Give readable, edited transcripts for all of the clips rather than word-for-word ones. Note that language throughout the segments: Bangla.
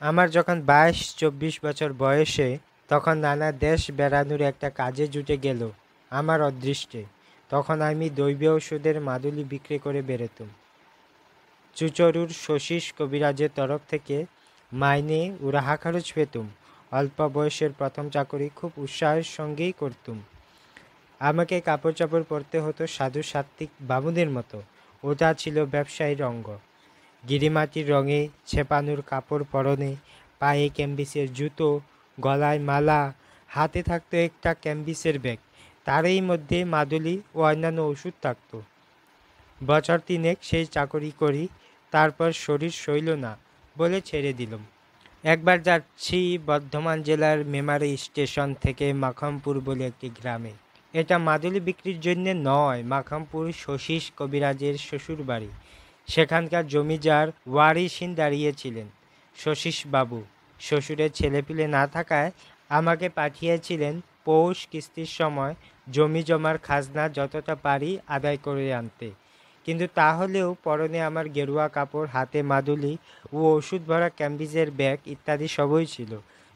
আমার যখন 22-24 বছর বয়সে তখন নানা দেশ বেড়ানোর একটা কাজে জুটে গেল আমার অদৃষ্টে। তখন আমি দৈব ওষুধের মাদুলি বিক্রি করে বেরোতুম। চুচড়ুর শশীশ কবিরাজের তরফ থেকে মাইনে উড়াহা খরচ পেতুম। অল্প বয়সের প্রথম চাকরি খুব উৎসাহের সঙ্গেই করতুম। আমাকে কাপড় চাপড় পরতে হতো সাধু সাত্ত্বিক বামুনের মতো। ওটা ছিল ব্যবসায়ীর অঙ্গ। গিরিমাটির রঙে ছেপানোর কাপড় পরনে, পায়ে ক্যাম্বিসের জুতো, গলায় মালা, হাতে থাকতো একটা ক্যাম্বিসের ব্যাগ, তারই মধ্যে মাদুলি ও অন্যান্য ওষুধ থাকত। বছর 3 সেই চাকরি করি, তারপর শরীর সইল না বলে ছেড়ে দিলাম। একবার যাচ্ছি বর্ধমান জেলার মেমারি স্টেশন থেকে মাখমপুর বলে একটি গ্রামে। এটা মাদুলি বিক্রির জন্যে নয়, মাখমপুর শশীশ কবিরাজের শ্বশুর বাড়ি। সেখানকার জমিদার ওয়ারিসিন দাঁড়িয়েছিলেন শশীশবাবু। শ্বশুরের ছেলেপিলে না থাকায় আমাকে পাঠিয়েছিলেন পৌষ কিস্তির সময় জমি জমার খাজনা যতটা পারি আদায় করে আনতে। কিন্তু তাহলেও পরনে আমার গেরুয়া কাপড়, হাতে মাদুলি ও ওষুধ ভরা ক্যাম্বিজের ব্যাগ ইত্যাদি সবই ছিল।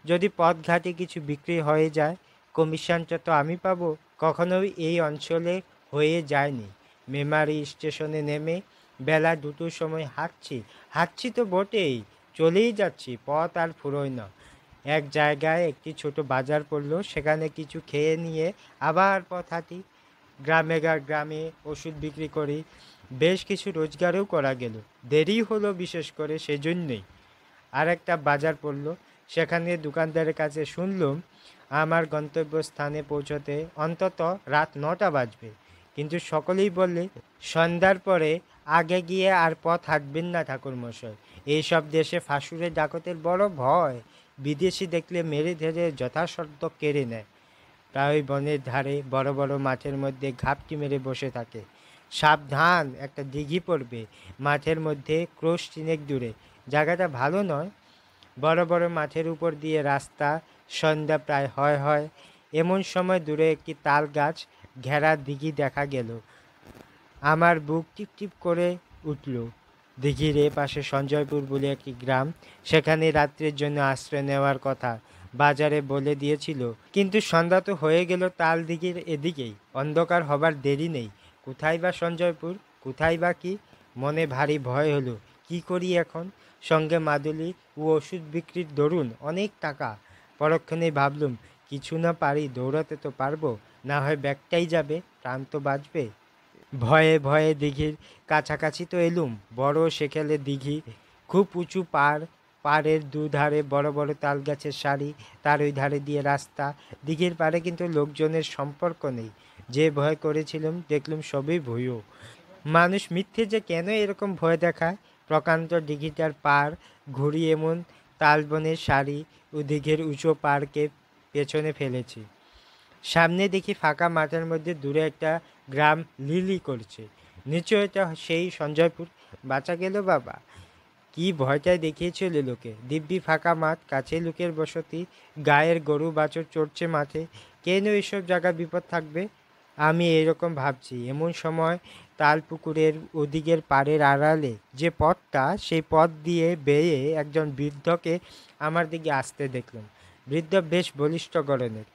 যদি পথঘাটে কিছু বিক্রি হয়ে যায়, কমিশনটা তো আমি পাবো। কখনোই এই অঞ্চলে হয়ে যায়নি। মেমারি স্টেশনে নেমে বেলা 2টোর সময় হাঁটছি তো বটেই, চলেই যাচ্ছি, পথ আর ফুরোয় না। এক জায়গায় একটি ছোট বাজার পড়লো, সেখানে কিছু খেয়ে নিয়ে আবার পথ হাঁটি। গ্রামে ওষুধ বিক্রি করি, বেশ কিছু রোজগারও করা গেল। দেরি হলো বিশেষ করে সেজন্যই। আর একটা বাজার পড়লো, সেখানে দোকানদারের কাছে শুনলাম আমার গন্তব্যস্থানে পৌঁছতে অন্তত রাত 9টা বাজবে। কিন্তু সকলেই বললে সন্ধ্যার পরে আগে গিয়ে আর পথ হাঁটবেন না ঠাকুরমশাই, এইসব দেশে ফাঁসুরে ডাকতের বড় ভয়, বিদেশি দেখলে মেরে ধরে যথাসাধ্য কেড়ে নেয়। প্রায় বনের ধারে বড় বড় মাঠের মধ্যে ঘাপটি মেরে বসে থাকে। সাবধান, একটা দিঘি পড়বে মাঠের মধ্যে ক্রোশ 3 দূরে। জায়গাটা ভালো নয়। বড় বড় মাঠের উপর দিয়ে রাস্তা। সন্ধ্যা প্রায় হয়। এমন সময় দূরে একটি তাল গাছ ঘেরা দিঘি দেখা গেল। আমার বুক টিপ টিপ করে উঠল। দিঘির এ পাশে সঞ্জয়পুর বলে একটি গ্রাম, সেখানে রাত্রের জন্য আশ্রয় নেওয়ার কথা বাজারে বলে দিয়েছিল। কিন্তু সন্ধ্যা তো হয়ে গেল তাল দিঘির এদিকেই, অন্ধকার হবার দেরি নেই। কোথায় বা সঞ্জয়পুর, কোথায় বা কি? মনে ভারী ভয় হলো। কি করি এখন? সঙ্গে মাদুলি ও ওষুধ বিক্রির দরুন অনেক টাকা। পরক্ষণেই ভাবলুম, কিছু না পারি দৌড়াতে তো পারবো, না হয় ব্যাগটাই যাবে, প্রাণ তো বাঁচবে। ভয়ে ভয়ে দিঘির কাছাকাছি তো এলুম। বড় সেকেলে দিঘি, খুব উঁচু পাড়ের দুধারে বড় বড় তাল গাছের সারি, তার ওই ধারে দিয়ে রাস্তা। দিঘির পাড়ে কিন্তু লোকজনের সম্পর্ক নেই। যে ভয় করেছিলাম দেখলুম সবই ভুয়ো। মানুষ মিথ্যে যে কেন এরকম ভয় দেখায়। প্রকাণ্ড দিঘিটার পাড় ঘুরিয়ে এমন তালবনের সারি ও দিঘির উঁচু পাড়কে পেছনে ফেলেছি। সামনে দেখি ফাঁকা মাঠের মধ্যে দূরে একটা গ্রাম লিলি করছে। নিশ্চয় এটা সেই সঞ্জয়পুর। বাঁচা গেল বাবা। কি ভয়টায় দেখিয়েছিল লোকে। দিব্যি ফাঁকা মাঠ, কাছে লোকের বসতি, গায়ের গরু বাছুর চড়ছে মাঠে। কেন এইসব জায়গা বিপদ থাকবে? আমি এইরকম ভাবছি, এমন সময় তালপুকুরের ওদিকের পাড়ের আড়ালে যে পথটা, সেই পথ দিয়ে বেয়ে একজন বৃদ্ধকে আমার দিকে আসতে দেখলাম। বৃদ্ধ বেশ বলিষ্ঠ গড়নের,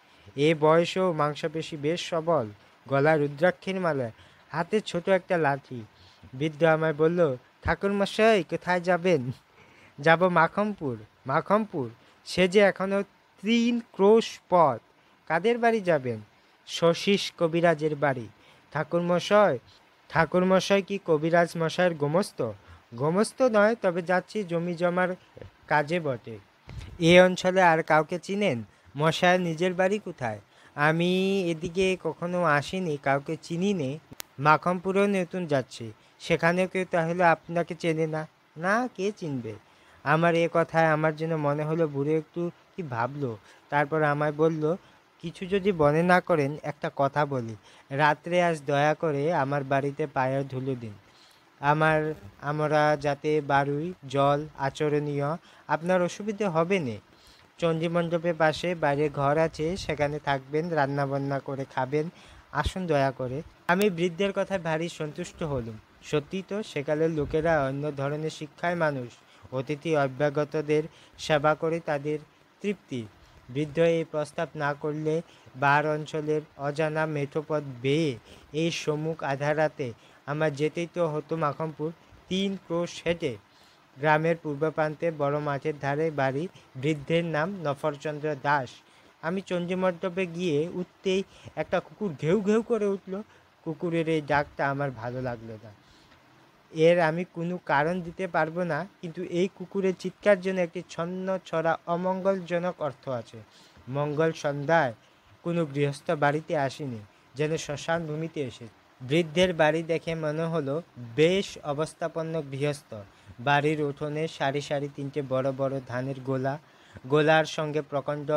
এ বয়সেও মাংসপেশি বেশ সবল, গলায় রুদ্রাক্ষের মালা, হাতে ছোট একটা লাঠি। বৃদ্ধ আমায় বলল, ঠাকুরমশাই কোথায় যাবেন? যাব মাখমপুর। মাখমপুর? সে যে এখনো 3 ক্রোশ পথ। কাদের বাড়ি যাবেন? শশীশ কবিরাজের বাড়ি। ঠাকুরমশাই? ঠাকুরমশাই কি কবিরাজ মশাইয়ের গোমস্ত? গোমস্ত নয়, তবে যাচ্ছি জমি জমার কাজে বটে। এ অঞ্চলে আর কাউকে চিনেন? মশায়ের নিজের বাড়ি কোথায়? আমি এদিকে কখনো আসিনি, কাউকে চিনি নে। মাখমপুরেও নতুন যাচ্ছি, সেখানেও কেউ তাহলে আপনাকে চেনে না? না, কে চিনবে? আমার এ কথায় আমার যেন মনে হলো বুড়ো একটু কি ভাবলো। তারপর আমায় বলল, কিছু যদি মনে না করেন একটা কথা বলি। রাত্রে আজ দয়া করে আমার বাড়িতে পায়ের ধুলো দিন। আমরা যাতে বাড়ুই, জল আচরণীয়, আপনার অসুবিধে হবে না। চণ্ডীমণ্ডপের পাশে বাইরে ঘর আছে, সেখানে থাকবেন, রান্নাবান্না করে খাবেন। আসুন দয়া করে। আমি বৃদ্ধের কথায় ভারী সন্তুষ্ট হলুম। সত্যি তো, সেকালের লোকেরা অন্য ধরনের শিক্ষায় মানুষ। অতিথি অভ্যাগতদের সেবা করে তাদের তৃপ্তি। বৃদ্ধ এই প্রস্তাব না করলে বার অঞ্চলের অজানা মেঠোপথ বেয়ে এই সম্মুখ আধার রাতে আমার যেতেই তো হতো মাখনপুর। 3 ক্রোশ হেঁটে গ্রামের পূর্ব প্রান্তে বড় মাঠের ধারে বাড়ি। বৃদ্ধের নাম নফরচন্দ্র দাস। আমি চণ্ডীমণ্ডপে গিয়ে উঠতেই একটা কুকুর ঘেউ ঘেউ করে উঠল। কুকুরের এই ডাকটা আমার ভালো লাগলো না। এর আমি কোনো কারণ দিতে পারবো না, কিন্তু এই কুকুরের চিৎকার জন্য একটি ছন্ন ছড়া অমঙ্গলজনক অর্থ আছে। মঙ্গল সন্ধ্যায় কোনো গৃহস্থ বাড়িতে আসেনি, যেন শ্মশান ভূমিতে এসে। বৃদ্ধের বাড়ি দেখে মনে হলো বেশ অবস্থাপন্ন গৃহস্থ। বাড়ির উঠোনে সারি সারি 3টে বড় বড় ধানের গোলা, গোলার সঙ্গে প্রকাণ্ড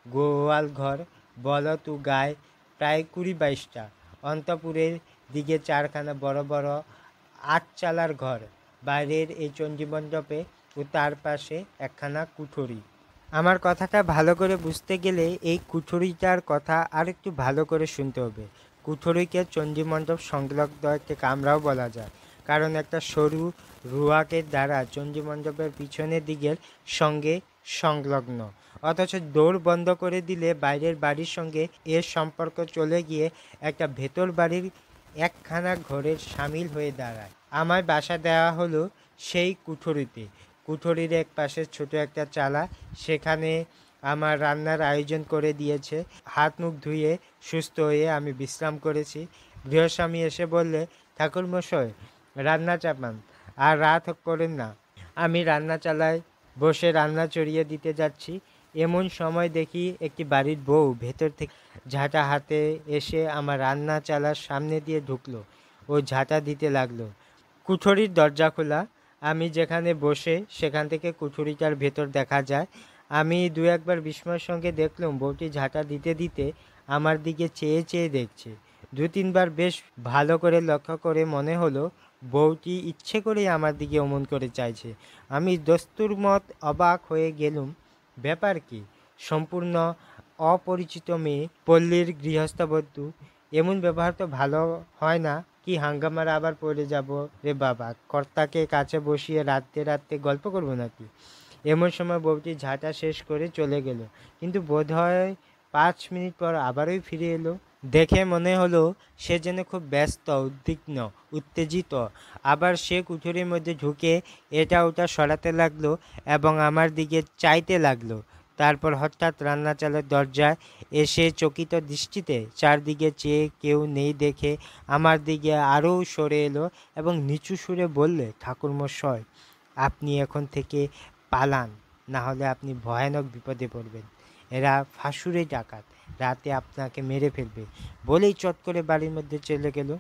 গোয়াল ঘর, বলদ ও গায়ে প্রায় 20-22টা। অন্তঃপুরের দিকে 4খানা বড় বড় 8 চালার ঘর। বাইরের এই চণ্ডীমণ্ডপে ও তার পাশে একখানা কুঠরি। আমার কথাটা ভালো করে বুঝতে গেলে এই কুঠরিটার কথা আর একটু ভালো করে শুনতে হবে। কুঠরিকে চণ্ডীমণ্ডপ সংলগ্ন একটি কামরাও বলা যায়, কারণ একটা সরু রুয়াকের দ্বারা চণ্ডীমণ্ডপের পিছনের দিকের সঙ্গে সংলগ্ন। অথচ দৌড় বন্ধ করে দিলে বাইরের বাড়ির সঙ্গে এর সম্পর্ক চলে গিয়ে একটা ভেতর বাড়ির একখানা ঘরের সামিল হয়ে দাঁড়ায়। আমায় বাসা দেওয়া হলো সেই কুঠরিতে। কুঠরির এক পাশে ছোট একটা চালা, সেখানে আমার রান্নার আয়োজন করে দিয়েছে। হাত মুখ ধুয়ে সুস্থ হয়ে আমি বিশ্রাম করেছি। গৃহস্বামী এসে বললে, ঠাকুরমশাই রান্না চাপান, আর রাত করেন না। আমি রান্না চালায় বসে রান্না চড়িয়ে দিতে যাচ্ছি, এমন সময় দেখি একটি বাড়ির বউ ভেতর থেকে ঝাঁটা হাতে এসে আমার রান্না চালার সামনে দিয়ে ঢুকলো ও ঝাঁটা দিতে লাগলো। কুঠরির দরজা খোলা, আমি যেখানে বসে সেখান থেকে কুঠরিটার ভেতর দেখা যায়। আমি 2-1বার বিস্ময়ের সঙ্গে দেখলাম বউটি ঝাঁটা দিতে দিতে আমার দিকে চেয়ে চেয়ে দেখছে। 2-3বার বেশ ভালো করে লক্ষ্য করে মনে হলো বউটি ইচ্ছে করেই আমার দিকে অমন করে চাইছে। আমি দস্তুর মত অবাক হয়ে গেলুম, ব্যাপার কি? সম্পূর্ণ অপরিচিত মেয়ে, পল্লীর গৃহস্থবধূ, এমন ব্যবহার তো ভালো হয় না। কি হাঙ্গামার আবার পড়ে যাব রে বাবা, কর্তাকে কাছে বসিয়ে রাত্রে রাত্রে গল্প করব নাকি? এমন সময় বউটি ঝাঁটা শেষ করে চলে গেল, কিন্তু বোধহয় 5 মিনিট পর আবারই ফিরে এলো। দেখে মনে হলো সে যেন খুব ব্যস্ত, উদ্বিগ্ন, উত্তেজিত। আবার সে কুঠুরির মধ্যে ঢুকে এটা ওটা সরাতে লাগলো এবং আমার দিকে চাইতে লাগলো। তারপর হঠাৎ রান্না চালের দরজায় এসে চকিত দৃষ্টিতে চারদিকে চেয়ে কেউ নেই দেখে আমার দিকে আরও সরে এলো এবং নিচু সুরে বললে, ঠাকুরমশাই আপনি এখন থেকে পালান, না হলে আপনি ভয়ানক বিপদে পড়বেন। এরা ফাঁসুরে ডাকাত, রাতে আপনাকে মেরে ফেলবে। বলেই চট করে বাড়ির মধ্যে চলে গেল।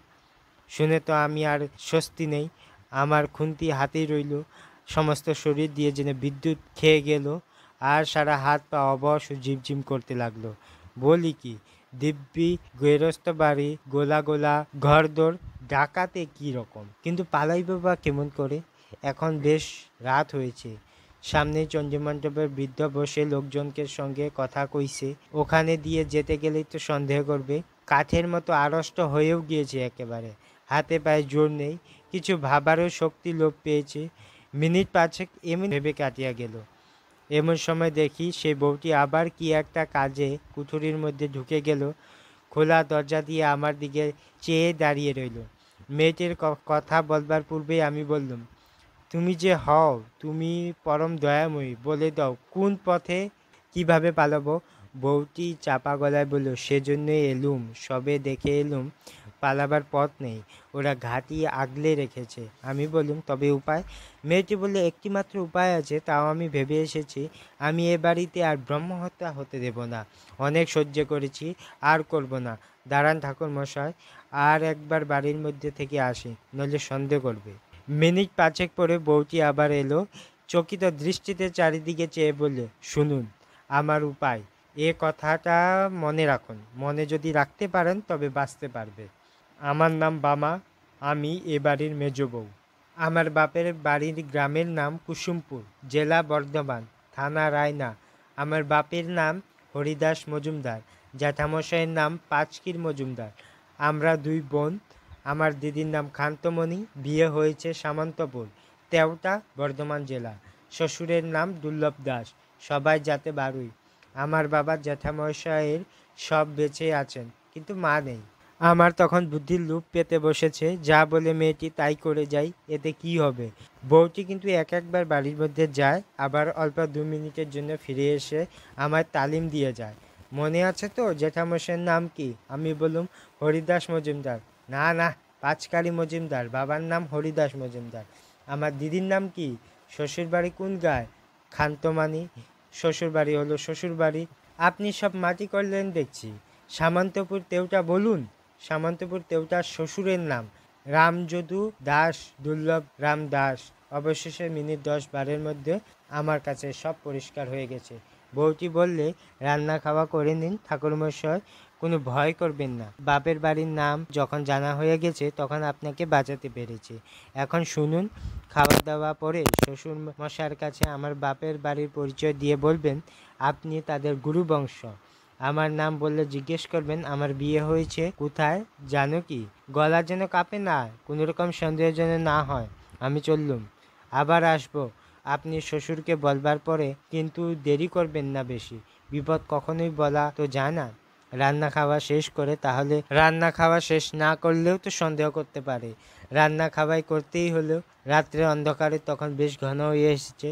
শুনে তো আমি আর স্বস্তি নেই, আমার খুন্তি হাতেই রইল। সমস্ত শরীর দিয়ে যেন বিদ্যুৎ খেয়ে গেল, আর সারা হাত পা অবশ ও ঝিমঝিম করতে লাগলো। বলি কি, দিব্যি গৃহস্থ বাড়ি, গোলা গোলা ঘরদোর, ডাকাতে কি রকম, কিন্তু পালাইব বা কেমন করে? এখন বেশ রাত হয়েছে, সামনে চণ্ডীমণ্ডপের বৃদ্ধ বসে লোকজনকে সঙ্গে কথা কইছে। ওখানে দিয়ে যেতে গেলেই তো সন্দেহ করবে। কাঠের মতো আড়ষ্ট হয়েও গিয়েছে একেবারে, হাতে পায়ে জোর নেই, কিছু ভাবারও শক্তি লোপ পেয়েছে। মিনিট 5 এমনি ভেবে কাটিয়া গেল। এমন সময় দেখি সেই বউটি আবার কি একটা কাজে কুঠুরির মধ্যে ঢুকে গেল। খোলা দরজা দিয়ে আমার দিকে চেয়ে দাঁড়িয়ে রইল। মেয়েটির কথা বলবার পূর্বেই আমি বললুম, তুমি যে হও, তুমি পরম দয়াময়ী, বলে দাও কোন পথে কিভাবে পালাবো? বউটি চাপা গলায় বলল, সেজন্যই এলুম, সবে দেখে এলুম পালাবার পথ নেই, ওরা ঘাঁটি আগলে রেখেছে। আমি বললুম, তবে উপায়? মেয়েটি বললে, একটি মাত্র উপায় আছে, তাও আমি ভেবে এসেছি। আমি এ বাড়িতে আর ব্রহ্মহত্যা হতে দেব না। অনেক সহ্য করেছি, আর করব না। দাঁড়ান ঠাকুরমশাই, আর একবার বাড়ির মধ্যে থেকে আসি, নইলে সন্দেহ করবে। মিনিট 5 পরে বউটি আবার এলো, চকিত দৃষ্টিতে চারিদিকে চেয়ে বললে, শুনুন আমার উপায়, এ কথাটা মনে রাখুন। মনে যদি রাখতে পারেন তবে বাঁচতে পারবে। আমার নাম বামা, আমি এ বাড়ির মেজ বউ। আমার বাপের বাড়ির গ্রামের নাম কুসুমপুর, জেলা বর্ধমান, থানা রায়না। আমার বাপের নাম হরিদাস মজুমদার, জ্যাঠামশাইয়ের নাম পাঁচকির মজুমদার। আমরা 2 বোন। আমার দিদির নাম কান্তমণি, বিয়ে হয়েছে সামন্তপুর, তেওটা, বর্ধমান জেলা। শ্বশুরের নাম দুর্লভ দাস, সবাই যাতে বারুই। আমার বাবার জ্যাঠামশাইয়ের সব বেঁচে আছেন, কিন্তু মা নেই। আমার তখন বুদ্ধির লুপ পেতে বসেছে, যা বলে মেয়েটি তাই করে যাই, এতে কি হবে। বউটি কিন্তু এক একবার বাড়ির মধ্যে যায়, আবার অল্প 2 মিনিটের জন্য ফিরে এসে আমায় তালিম দিয়ে যায়। মনে আছে তো জ্যাঠামশাইয়ের নাম কি? আমি বললুম, হরিদাস মজুমদার। না না, পাঁচকালী মজুমদার, বাবার নাম হরিদাস মজুমদার। আমার দিদির নাম কি? শ্বশুরবাড়ি কোন গায়ে? খান্তমানি। শ্বশুরবাড়ি হলো শ্বশুরবাড়ি। আপনি সব মাটি করলেন দেখছি। সামন্তপুর তেওটা বলুন। সামন্তপুর তেওটার শ্বশুরের নাম রামযদু দাস, দুর্লভ রাম দাস। অবশেষে মিনিট 10-12-এর মধ্যে আমার কাছে সব পরিষ্কার হয়ে গেছে। বউটি বললে, রান্না খাওয়া করে নিন ঠাকুরমশাই, কোনো ভয় করবেন না। বাপের বাড়ির নাম যখন জানা হয়ে গেছে তখন আপনাকে বাঁচাতে পেরেছি। এখন শুনুন, খাওয়া দাওয়া পরে শ্বশুর মশার কাছে আমার বাপের বাড়ির পরিচয় দিয়ে বলবেন আপনি তাদের গুরুবংশ। আমার নাম বললে জিজ্ঞেস করবেন আমার বিয়ে হয়েছে কোথায় জানো কি। গলা যেন কাঁপে না, কোনোরকম সন্দেহ যেন না হয়। আমি চললুম, আবার আসবো আপনি শ্বশুরকে বলবার পরে, কিন্তু দেরি করবেন না বেশি। বিপদ কখনোই বলা তো যায় না। রান্না খাওয়া শেষ করে, তাহলে রান্না খাওয়া শেষ না করলেও তো সন্দেহ করতে পারে। রান্না খাওয়াই করতেই হলো। রাত্রে অন্ধকারে তখন বেশ ঘন হয়ে এসেছে।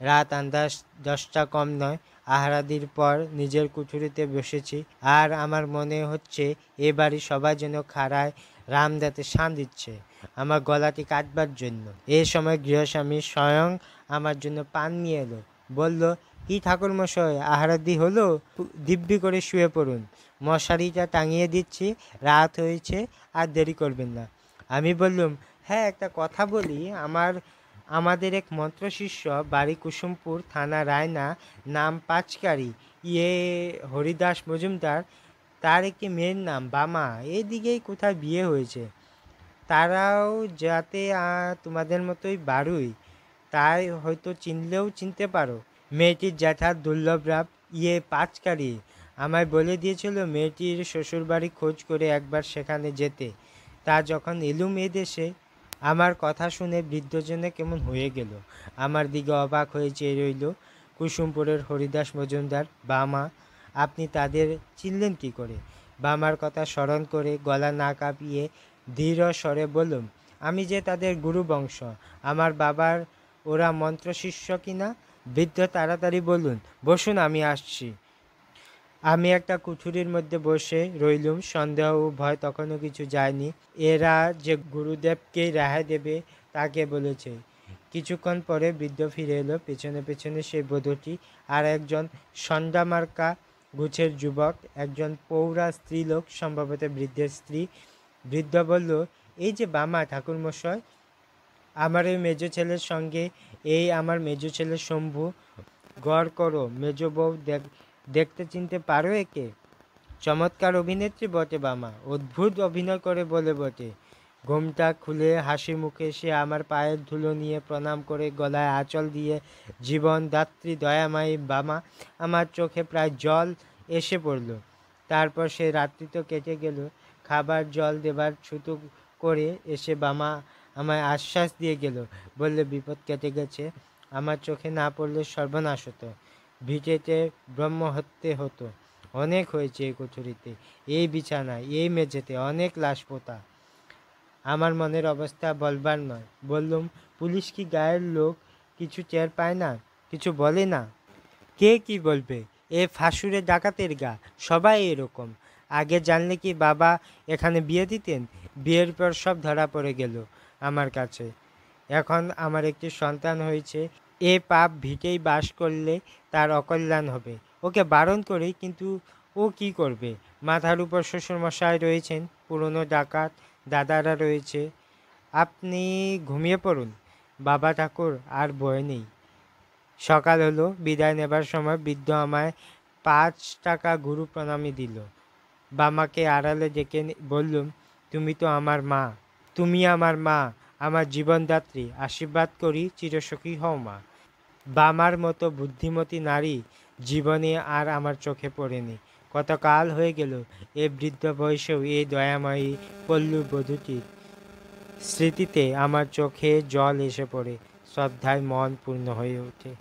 রাত আন্দাজ 10টা কম নয়। আহারাদির পর নিজের কুঠুরিতে বসেছি, আর আমার মনে হচ্ছে এ বাড়ি সবাই যেন খাড়ায় রামদাতে শান দিচ্ছে আমার গলাটি কাটবার জন্য। এ সময় গৃহস্বামী স্বয়ং আমার জন্য পান নিয়ে এলো। বলল, কি ঠাকুরমশাই, আহারাদি হলো? দিব্যি করে শুয়ে পড়ুন, মশারিটা টাঙিয়ে দিচ্ছি, রাত হয়েছে, আর দেরি করবেন না। আমি বললুম, হ্যাঁ একটা কথা বলি, আমাদের এক মন্ত্রশিষ্য, বাড়ি কুসুমপুর, থানা রায়না, নাম পাঁচকারি, হরিদাস মজুমদার, তার একটি মেয়ের নাম বামা, এদিকেই কোথায় বিয়ে হয়েছে। তারাও যাতে তোমাদের মতোই বারুই, তাই হয়তো চিনলেও চিনতে পারো। মেয়েটির জ্যাঠা দুর্লভরাব পাঁচকারি আমায় বলে দিয়েছিল মেয়েটির শ্বশুরবাড়ি খোঁজ করে একবার সেখানে যেতে। তা যখন এলুম এ দেশে, আমার কথা শুনে বৃদ্ধজনে কেমন হয়ে গেল। আমার দিকে অবাক হয়ে চেয়ে রইল। কুসুমপুরের হরিদাস মজুমদার, বামা, আপনি তাদের চিনলেন কি করে? বামার কথা স্মরণ করে গলা না কাঁপিয়ে ধীর স্বরে বললুম, আমি যে তাদের গুরুবংশ। আমার বাবার ওরা মন্ত্রশিষ্য কিনা। বৃদ্ধ তাড়াতাড়ি বলুন, বসুন, আমি আসছি। আমি একটা কুঠুরির মধ্যে বসে রইলুম। সন্দেহ ও ভয় তখনও কিছু যায়নি। এরা যে গুরুদেবকেই রেহাই দেবে তাকে বলেছে। কিছুক্ষণ পরে বৃদ্ধ ফিরে এলো, পেছনে পেছনে সেই বধূটি আর একজন সন্ডামার্কা গুছের যুবক, একজন পৌরা স্ত্রীলোক, সম্ভবত বৃদ্ধের স্ত্রী। বৃদ্ধ বলল, এই যে বামা ঠাকুরমশাই, আমার এই মেজ ছেলের সঙ্গে এই আমার মেজ ছেলে শম্ভু। গড় করো, মেজ বউ দেখতে চিনতে পারো একে? চমৎকার অভিনেত্রী বটে বামা, অদ্ভুত অভিনয় করে বলে বটে। ঘোমটা খুলে হাসি মুখে সে আমার পায়ের ধুলো নিয়ে প্রণাম করে গলায় আঁচল দিয়ে, জীবন দাত্রী দয়াময়ী বামা। আমার চোখে প্রায় জল এসে পড়ল। তারপর সে রাত্রি তো কেটে গেল। খাবার জল দেবার ছুতো করে এসে বামা আমায় আশ্বাস দিয়ে গেল, বললে বিপদ কেটে গেছে। আমার চোখে না পড়লে সর্বনাশ হতো, ভিটেতে ব্রহ্মহত্যে হতো। অনেক হয়েছে এই কুঠুরিতে, এই বিছানায়, এই মেঝেতে অনেক লাশ পোতা। আমার মনের অবস্থা বলবার নয়। বললুম, পুলিশ কি গায়ের লোক কিছু টের পায় না, কিছু বলে না? কে কি বলবে, এ ফাঁসুরে ডাকাতের গা, সবাই এরকম। আগে জানলে কি বাবা এখানে বিয়ে দিতেন? বিয়ের পর সব ধরা পড়ে গেল আমার কাছে। এখন আমার একটি সন্তান হয়েছে, এ পাপ ভিটেই বাস করলে তার অকল্যাণ হবে। ওকে বারণ করি, কিন্তু ও কি করবে? মাথার উপর শ্বশুরমশাই রয়েছেন, পুরনো ডাকাত দাদারা রয়েছে। আপনি ঘুমিয়ে পড়ুন বাবা ঠাকুর, আর বয় নেই। সকাল হলো। বিদায় নেবার সময় বৃদ্ধ আমায় 5 টাকা গুরু প্রণামী দিল। বামাকে আড়ালে ডেকে বললুম, তুমি তো আমার মা, তুমি আমার মা, আমার জীবনদাত্রী, আশীর্বাদ করি চিরসুখী হও মা। বামার মতো বুদ্ধিমতী নারী জীবনে আর আমার চোখে পড়েনি। কতকাল হয়ে গেল এ বৃদ্ধ বয়সেও এই দয়াময়ী পল্লু বধূটির স্মৃতিতে আমার চোখে জল এসে পড়ে। শ্রদ্ধায় মন পূর্ণ হয়ে ওঠে।